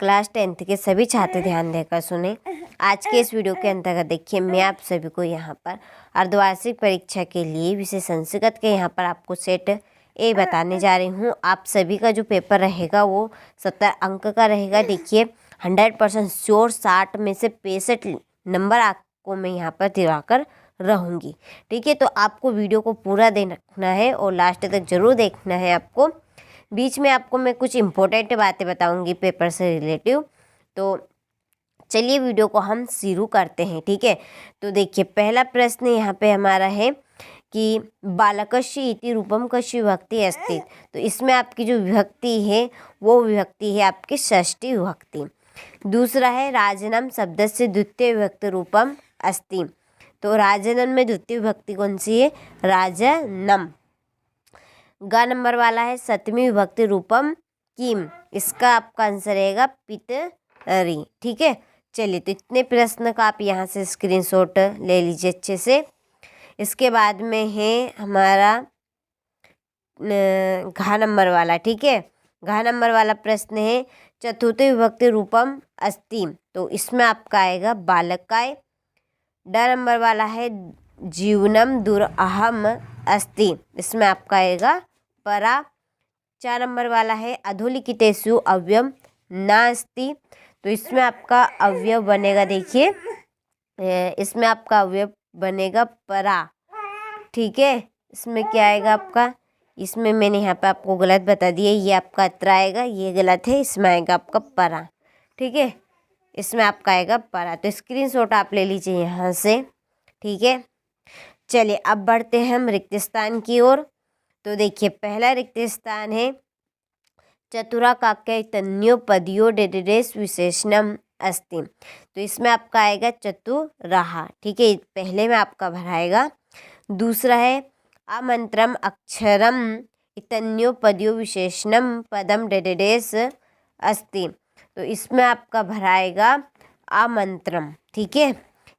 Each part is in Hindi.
क्लास 10th के सभी छात्र ध्यान देकर सुने। आज के इस वीडियो के अंतर्गत देखिए, मैं आप सभी को यहाँ पर अर्धवार्षिक परीक्षा के लिए विषय संस्कृत के यहाँ पर आपको सेट ए बताने जा रही हूँ। आप सभी का जो पेपर रहेगा वो 70 अंक का रहेगा। देखिए 100% श्योर 60 में से 65 नंबर आपको मैं यहाँ पर दिलाकर रहूँगी। ठीक है, तो आपको वीडियो को पूरा देखना है और लास्ट तक जरूर देखना है। आपको बीच में आपको मैं कुछ इम्पोर्टेंट बातें बताऊंगी पेपर से रिलेटिव। तो चलिए वीडियो को हम शुरू करते हैं। ठीक है, तो देखिए पहला प्रश्न यहाँ पे हमारा है कि बालकस्य इति रूपम कस्य विभक्ति अस्ति। तो इसमें आपकी जो विभक्ति है वो विभक्ति है आपकी षष्ठी विभक्ति। दूसरा है राजनम शब्द से द्वितीय विभक्ति रूपम अस्ति। तो राजनम में द्वितीय विभक्ति कौन सी है? राजनम। ग नंबर वाला है सप्तमी विभक्ति रूपम किम। इसका आपका आंसर रहेगा पितरी। ठीक है, चलिए तो इतने प्रश्न का आप यहाँ से स्क्रीनशॉट ले लीजिए अच्छे से। इसके बाद में है हमारा घ नंबर वाला। ठीक है, घ नंबर वाला प्रश्न है चतुर्थी विभक्ति रूपम अस्ति। तो इसमें आपका आएगा बालकाय। ड नंबर वाला है जीवनम दुरहम अस्ति। इसमें आपका आएगा परा। 4 नंबर वाला है अधोलिखितेषु अव्ययम नास्ति। तो इसमें आपका अवयव बनेगा, देखिए इसमें आपका अवयव बनेगा परा। ठीक है, इसमें क्या आएगा आपका? इसमें मैंने यहाँ पे आपको गलत बता दिया, ये आपका अत्र आएगा, ये गलत है, इसमें आएगा आपका परा। ठीक है, इसमें आपका आएगा परा। तो स्क्रीनशॉट आप ले लीजिए यहाँ से। ठीक है, चलिए अब बढ़ते हैं हम रिक्त स्थान की ओर। तो देखिए पहला रिक्त स्थान है चतुरा काक्य तन्यो पदियो डेडेस विशेषणम अस्ति। तो इसमें आपका आएगा चतुराहा। ठीक है, पहले में आपका भराएगा। दूसरा है अमंत्रम अक्षरम इतन्यो पदियो विशेषणम पदम डेडेस अस्ति। तो इसमें आपका भराएगा आमंत्रम। ठीक है,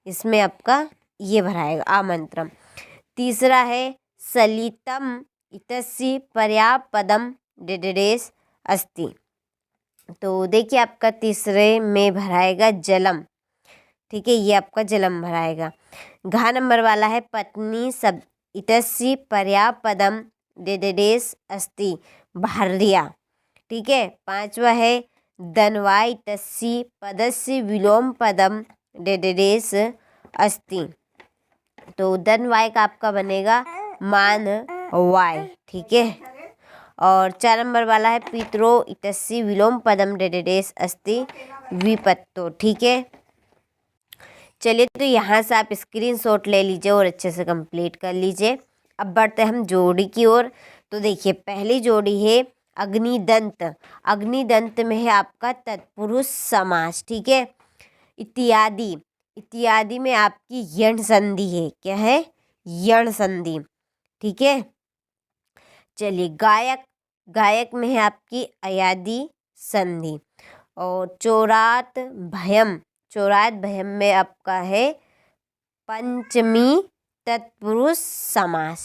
इसमें आपका ये भराएगा आमंत्रम। तीसरा है सलितम इतस्य पर्यापदम डेडेस अस्ति। तो देखिए आपका तीसरे में भराएगा जलम। ठीक है, ये आपका जलम भराएगा। घ नंबर वाला है पत्नी सब इतस्य पर्यापदम डेडेस अस्ति भार्या। ठीक है, पांचवा है दनवा इतस्य पदस्य विलोम पदम डेडेस अस्ति। तो दनवाय का आपका बनेगा मान वाय। ठीक है, और 4 नंबर वाला है पितरो इतस्य विलोम पदम डेडेस अस्ति विपत्तो। ठीक है, चलिए तो यहाँ से आप स्क्रीनशॉट ले लीजिए और अच्छे से कंप्लीट कर लीजिए। अब बढ़ते हैं हम जोड़ी की ओर। तो देखिए पहली जोड़ी है अग्निदंत। अग्निदंत में है आपका तत्पुरुष समास। ठीक है, इत्यादि। इत्यादि में आपकी यण संधि है। क्या है? यण संधि। ठीक है, चलिए गायक। गायक में है आपकी अयादि संधि। और चोरात भयम। चोरात भयम में आपका है पंचमी तत्पुरुष समास।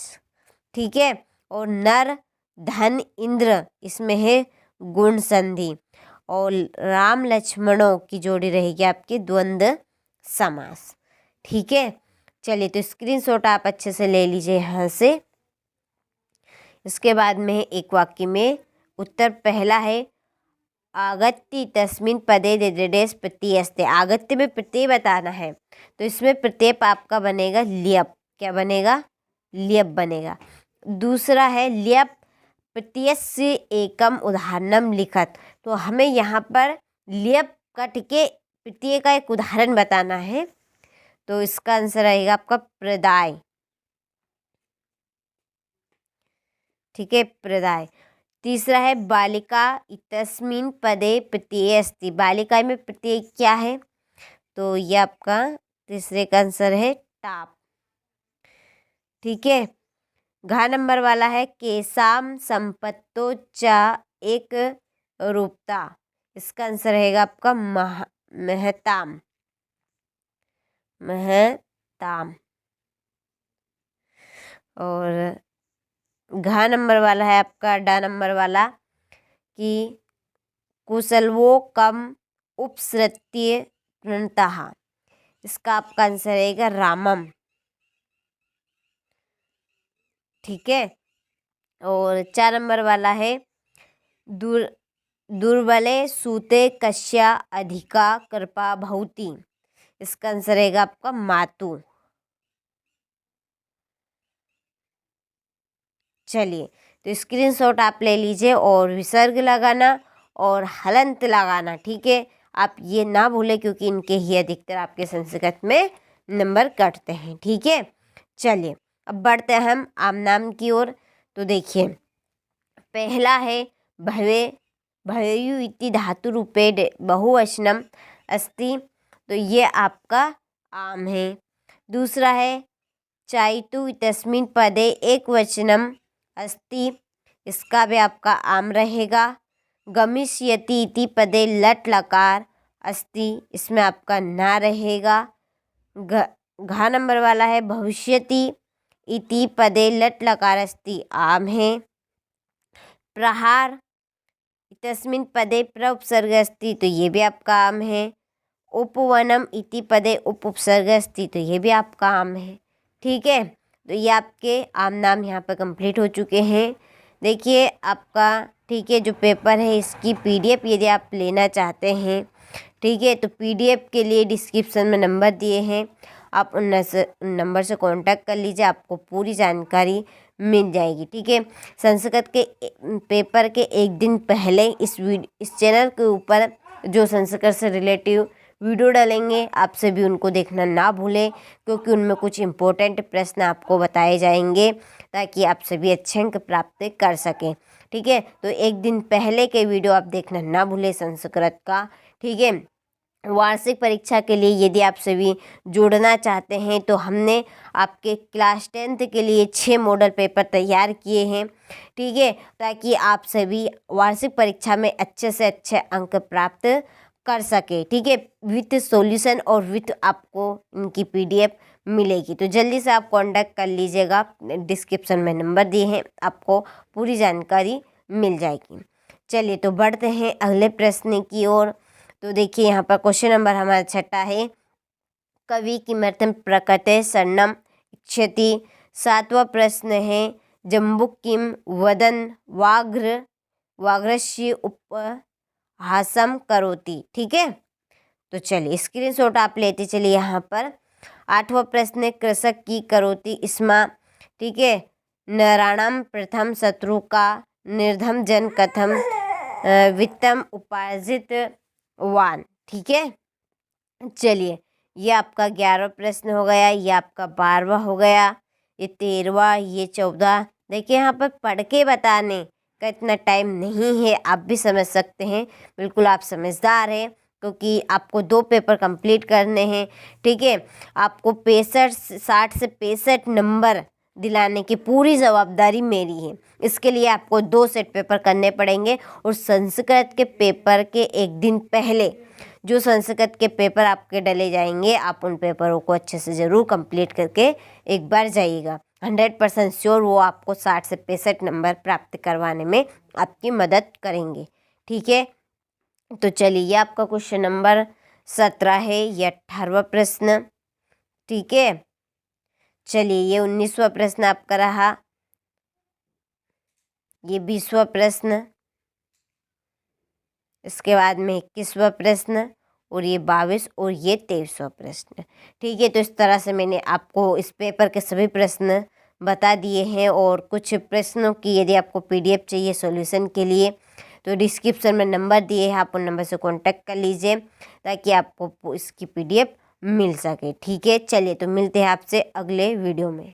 ठीक है, और नर धन इंद्र इसमें है गुण संधि। और राम लक्ष्मणों की जोड़ी रहेगी आपकी द्वंद्व समास। ठीक है, चलिए तो स्क्रीनशॉट आप अच्छे से ले लीजिए यहाँ से। इसके बाद में एक वाक्य में उत्तर पहला है आगत्य तस्मिन् पदे डेडेस प्रत्यय अस्ति। आगत्य में प्रत्यय बताना है, तो इसमें प्रत्यय आपका बनेगा ल्यप। क्या बनेगा? ल्यप बनेगा। दूसरा है ल्यप प्रत्ययस्य एकम उदाहरणम लिखत। तो हमें यहाँ पर ल्यप कट के प्रत्यय का एक उदाहरण बताना है, तो इसका आंसर रहेगा आपका प्रदाय। ठीक है, प्रदाय। तीसरा है बालिका इतस्मिन् पदे प्रत्यय अस्ति। बालिका में प्रत्यय क्या है? तो ये आपका तीसरे का आंसर है टाप। ठीक है, घ नंबर वाला है केसाम संपत्तो च एक रूपता। इसका आंसर रहेगा आपका महताम। महताम। और घ नंबर वाला है आपका ड नंबर वाला कि कुशलवो कम उपसृत्य प्रणतः। इसका आपका आंसर रहेगा रामम। ठीक है। और 4 नंबर वाला है दुर्बले सूते कश्या अधिका कृपा भवती। इसका आंसर रहेगा आपका मातु। चलिए, तो स्क्रीनशॉट आप ले लीजिए और विसर्ग लगाना और हलंत लगाना। ठीक है, आप ये ना भूलें क्योंकि इनके ही अधिकतर आपके संस्कृत में नंबर कटते हैं। ठीक है, चलिए अब बढ़ते हैं हम आम नाम की ओर। तो देखिए, पहला है भवे भवेयु इति धातु रूपे बहुवचनम अस्ति। तो ये आपका आम है। दूसरा है चायतु इतस्मिन् पदे एक वचनम अस्ति। इसका भी आपका आम रहेगा। गमिष्यति इति पदे लट लकार अस्ति। इसमें आपका ना रहेगा। घा नंबर वाला है भविष्यति इति पदे लट लकार अस्ति। आम है। प्रहार इतस्मिन् पदे प्र उपसर्ग अस्ति। तो ये भी आपका आम है। उपवनम इति पदे उप उपसर्ग अस्ति। तो ये भी आपका आम है। ठीक है, तो ये आपके आम नाम यहाँ पर कंप्लीट हो चुके हैं। देखिए आपका, ठीक है, जो पेपर है इसकी PDF यदि आप लेना चाहते हैं, ठीक है, तो PDF के लिए डिस्क्रिप्शन में नंबर दिए हैं। आप उन नंबर से कांटेक्ट कर लीजिए, आपको पूरी जानकारी मिल जाएगी। ठीक है, संस्कृत के पेपर के एक दिन पहले इस चैनल के ऊपर जो संस्कृत से रिलेटिव वीडियो डालेंगे, आप सभी उनको देखना ना भूलें क्योंकि उनमें कुछ इम्पोर्टेंट प्रश्न आपको बताए जाएंगे ताकि आप सभी अच्छे अंक प्राप्त कर सकें। ठीक है, तो एक दिन पहले के वीडियो आप देखना ना भूलें संस्कृत का। ठीक है, वार्षिक परीक्षा के लिए यदि आप सभी जोड़ना चाहते हैं तो हमने आपके क्लास 10th के लिए 6 मॉडल पेपर तैयार किए हैं। ठीक है, ताकि आप सभी वार्षिक परीक्षा में अच्छे से अच्छे अंक प्राप्त कर सके। ठीक है, विथ सॉल्यूशन और विथ आपको इनकी PDF मिलेगी। तो जल्दी से आप कांटेक्ट कर लीजिएगा, डिस्क्रिप्शन में नंबर दिए हैं, आपको पूरी जानकारी मिल जाएगी। चलिए, तो बढ़ते हैं अगले प्रश्न की ओर। तो देखिए यहाँ पर क्वेश्चन नंबर हमारा 6 है। कवि किमर्थं प्रकृते शरणम् इच्छति। 7वां प्रश्न है जम्बुक किम वदन व्याघ्रस्य उपहासं करोति। ठीक है, तो चलिए स्क्रीनशॉट आप लेते चलिए यहाँ पर। 8वां प्रश्न है कृषक की करोति स्म। ठीक है, नराणाम प्रथम शत्रु का निर्धम जन कथम वित्तम उपार्जित वान। ठीक है, चलिए ये आपका 11वां प्रश्न हो गया, ये आपका 12वां हो गया, ये 13वां, ये 14। देखिए यहाँ पर पढ़ के बताने का इतना टाइम नहीं है, आप भी समझ सकते हैं। बिल्कुल आप समझदार हैं क्योंकि आपको 2 पेपर कंप्लीट करने हैं। ठीक है, आपको 60 से 65 नंबर दिलाने की पूरी जवाबदारी मेरी है। इसके लिए आपको 2 सेट पेपर करने पड़ेंगे और संस्कृत के पेपर के एक दिन पहले जो संस्कृत के पेपर आपके डले जाएंगे, आप उन पेपरों को अच्छे से ज़रूर कंप्लीट करके एक बार जाइएगा। 100% श्योर वो आपको 60 से 65 नंबर प्राप्त करवाने में आपकी मदद करेंगे। ठीक है, तो चलिए ये आपका क्वेश्चन नंबर 17 है, ये 18वां प्रश्न। ठीक है, चलिए ये 19वां प्रश्न आपका रहा, ये 20वां प्रश्न, इसके बाद में 21वां प्रश्न और ये 22 और ये 23वां प्रश्न। ठीक है, तो इस तरह से मैंने आपको इस पेपर के सभी प्रश्न बता दिए हैं और कुछ प्रश्नों की यदि आपको PDF चाहिए सॉल्यूशन के लिए तो डिस्क्रिप्शन में नंबर दिए हैं, आप उन नंबर से कांटेक्ट कर लीजिए ताकि आपको इसकी PDF मिल सके। ठीक है, चलिए तो मिलते हैं आपसे अगले वीडियो में।